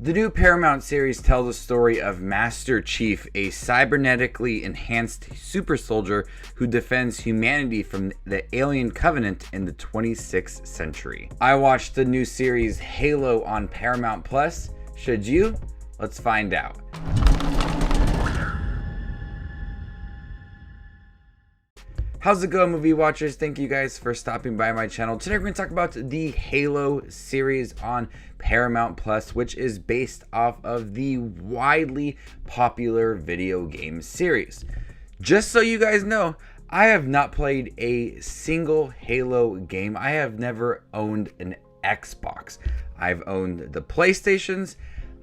The new Paramount series tells the story of Master Chief, a cybernetically enhanced super soldier who defends humanity from the alien covenant in the 26th century. I watched the new series Halo on Paramount Plus. Should you? Let's find out. How's it going, movie watchers? Thank you guys for stopping by my channel. Today we're going to talk about the Halo series on Paramount Plus, which is based off of the widely popular video game series. Just so you guys know, I have not played a single Halo game. I have never owned an Xbox. I've owned the PlayStations.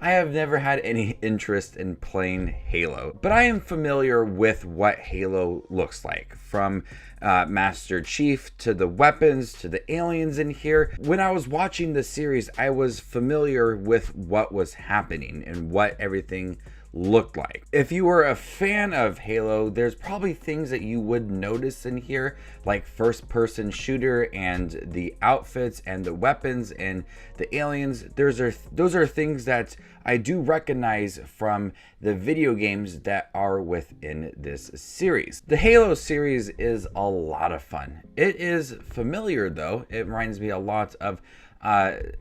I have never had any interest in playing Halo, but I am familiar with what Halo looks like, from Master Chief to the weapons to the aliens in here. When I was watching the series, I was familiar with what was happening and what everything looked like. If you were a fan of Halo, there's probably things that you would notice in here, like first-person shooter and the outfits and the weapons and the aliens. Those are things that I do recognize from the video games that are within this series. The Halo series is a lot of fun. It is familiar though. It reminds me a lot of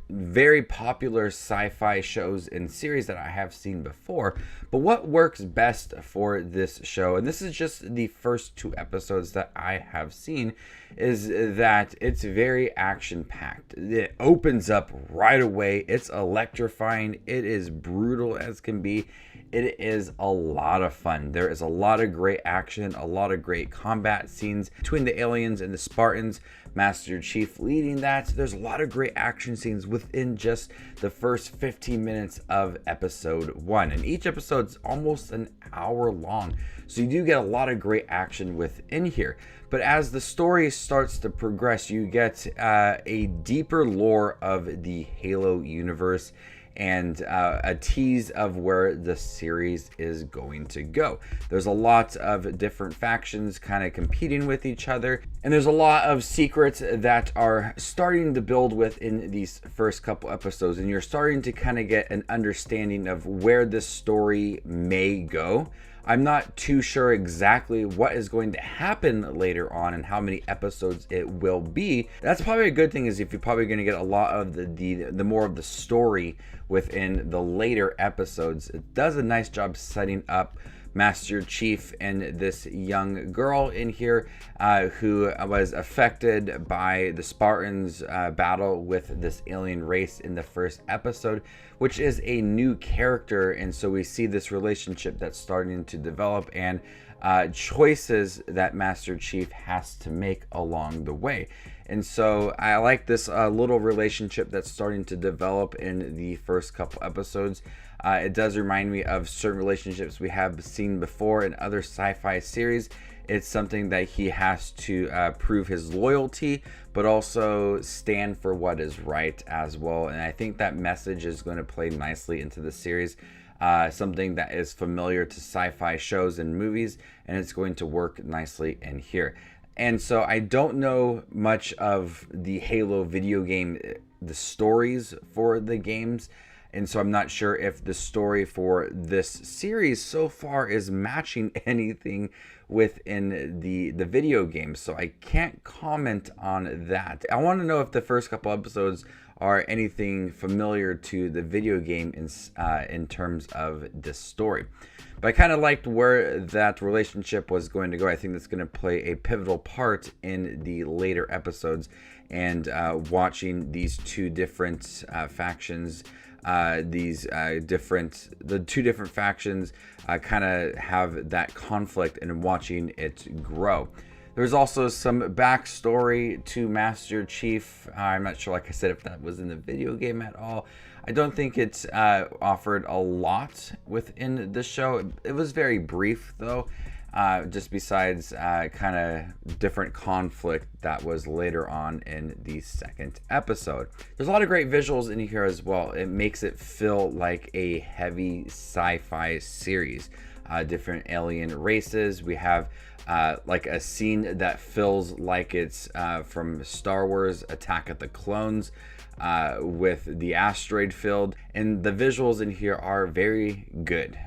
very popular sci-fi shows and series that I have seen before. But what works best for this show, and this is just the first 2 episodes that I have seen, is that it's very action-packed. It opens up right away. It's electrifying. It is brutal as can be. It is a lot of fun. There is a lot of great action, a lot of great combat scenes between the aliens and the Spartans. Master Chief leading that. There's a lot of great action scenes within just the first 15 minutes of episode 1. And each episode's almost an hour long. So you do get a lot of great action within here. But as the story starts to progress, you get a deeper lore of the Halo universe and a tease of where the series is going to go. There's a lot of different factions kind of competing with each other, and there's a lot of secrets that are starting to build within these first couple episodes, and you're starting to kind of get an understanding of where this story may go. I'm not too sure exactly what is going to happen later on and how many episodes it will be. That's probably a good thing, is if you're probably going to get a lot of the more of the story within the later episodes. It does a nice job setting up Master Chief and this young girl in here who was affected by the Spartans' battle with this alien race in the first episode, which is a new character. And so we see this relationship that's starting to develop and choices that Master Chief has to make along the way. And so I like this little relationship that's starting to develop in the first couple episodes. It does remind me of certain relationships we have seen before in other sci-fi series. It's something that he has to prove his loyalty, but also stand for what is right as well. And I think that message is going to play nicely into the series. Something that is familiar to sci-fi shows and movies, and it's going to work nicely in here. And so I don't know much of the Halo video game, the stories for the games. And so I'm not sure if the story for this series so far is matching anything within the video game. So I can't comment on that. I want to know if the first couple episodes are anything familiar to the video game in terms of this story. But I kind of liked where that relationship was going to go. I think that's going to play a pivotal part in the later episodes, and watching these 2 different factions, the 2 different factions kind of have that conflict, and watching it grow. There's also some backstory to Master Chief. I'm not sure, like I said, if that was in the video game at all. I don't think it's offered a lot within the show. It was very brief, though, just besides kind of different conflict that was later on in the second episode. There's a lot of great visuals in here as well. It makes it feel like a heavy sci-fi series. Different alien races. We have like a scene that feels like it's from Star Wars Attack of the Clones. with the asteroid field, and the visuals in here are very good.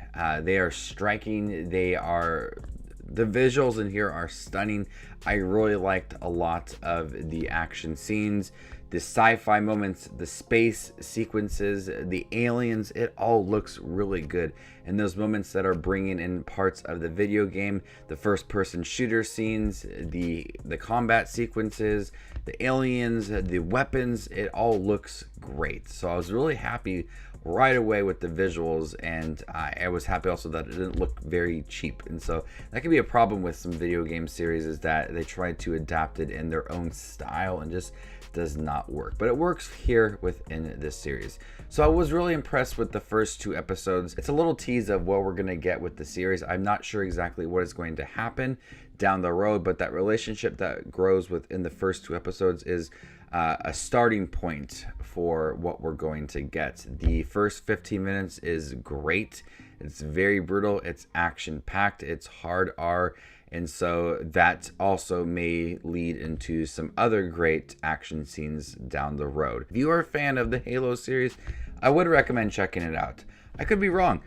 They are striking. The visuals in here are stunning. I really liked a lot of the action scenes, the sci-fi moments, the space sequences, the aliens. It all looks really good. And those moments that are bringing in parts of the video game, the first-person shooter scenes, the combat sequences, the aliens, the weapons, it all looks great. So I was really happy right away with the visuals, and I was happy also that it didn't look very cheap. And so that can be a problem with some video game series, is that they try to adapt it in their own style and just does not work. But it works here within this series. So I was really impressed with the first 2 episodes. It's a little tease of what we're going to get with the series. I'm not sure exactly what is going to happen down the road, but that relationship that grows within the first 2 episodes is a starting point for what we're going to get. The first 15 minutes is great. It's very brutal. It's action packed. It's hard R. And so that also may lead into some other great action scenes down the road. If you are a fan of the Halo series, I would recommend checking it out. I could be wrong.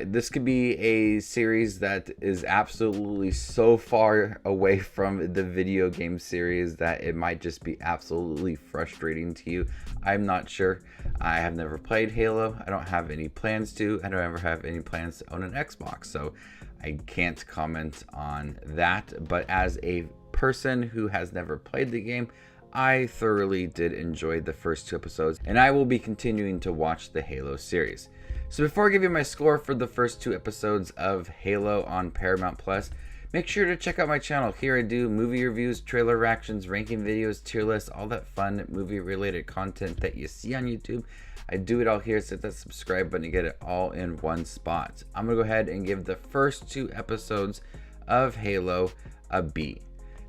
This could be a series that is absolutely so far away from the video game series that it might just be absolutely frustrating to you. I'm not sure. I have never played Halo. I don't have any plans to. I don't ever have any plans to own an Xbox, so I can't comment on that. But as a person who has never played the game, I thoroughly did enjoy the first 2 episodes, and I will be continuing to watch the Halo series. So before I give you my score for the first 2 episodes of Halo on Paramount Plus, make sure to check out my channel. Here I do movie reviews, trailer reactions, ranking videos, tier lists, all that fun movie related content that you see on YouTube. I do it all here, so hit that subscribe button to get it all in one spot. I'm going to go ahead and give the first 2 episodes of Halo a B.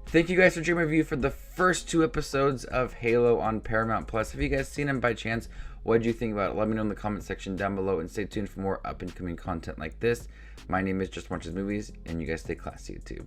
Thank you guys for joining my review for the first 2 episodes of Halo on Paramount Plus. Have you guys seen them by chance? What did you think about it? Let me know in the comment section down below, and stay tuned for more up and coming content like this. My name is Just Watches Movies, and you guys stay classy, YouTube.